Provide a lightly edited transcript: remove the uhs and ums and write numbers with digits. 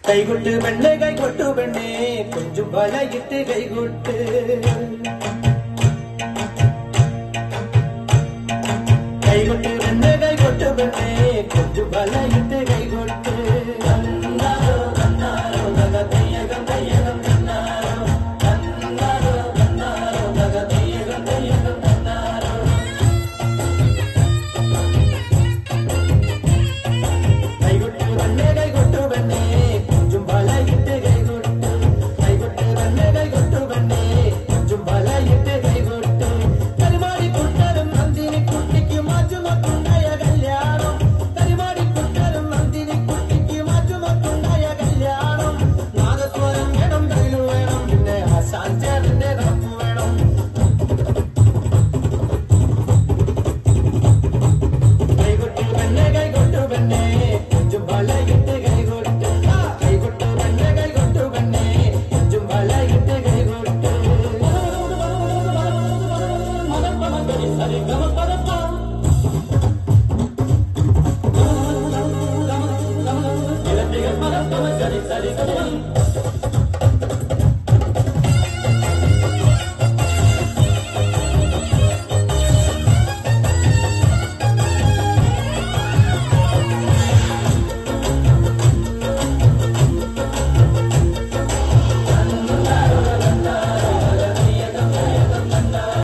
കൈകൊട്ട് പെണ്ണെ കൈകൊട്ടു പെണ്ണെ കൊഞ്ചും വലയിട്ട് കൈകൊട്ട് കൈകൊട്ട് പെണ്ണെ കൈകൊട്ടു പെണ്ണെ കൊഞ്ചും വലയിട്ട് കൈകൊട്ട് കന്നാരോ കന്നാരോ നഗ തെയ്യകം തെയ്യകം കന്നാരോ കന്നാരോ കന്നാരോ നഗ തെയ്യകം തെയ്യകം കന്നാരോ കൈകൊട്ട് പെണ്ണെ കൈകൊട്ടു പെണ്ണെ കൊഞ്ചും വലയിട്ട് കൈകൊട്ട് കൈകൊട്ട് പെണ്ണെ കൈകൊട്ടു പെണ്ണെ കൊഞ്ചും വലയിട്ട് കൈകൊട്ട് കരുമാടി കുട്ടരും നന്ദിനി കുട്ടിക്ക് മാറ്റുമൊത്തുണ്ടായ കല്യാണം കരുമാടി കുട്ടരും നന്ദിനി കുട്ടിക്ക് മാറ്റുമൊത്തുണ്ടായ കല്യാണം നാദസ്വരം വേണം കയ്യിലു വേണം പിന്നെ ഹസാൻ ചേട്ടന്റെ നടപ്പ് വേണം കൈകൊട്ട് പെണ്ണെ കൈകൊട്ടു പെണ്ണെ കൊഞ്ചും വലയിട്ട് കൈകൊട്ട് കൈകൊട്ട് പെണ്ണെ കൈകൊട്ടു പെണ്ണെ കൊഞ്ചും വലയിട്ട് കൈകൊട്ട്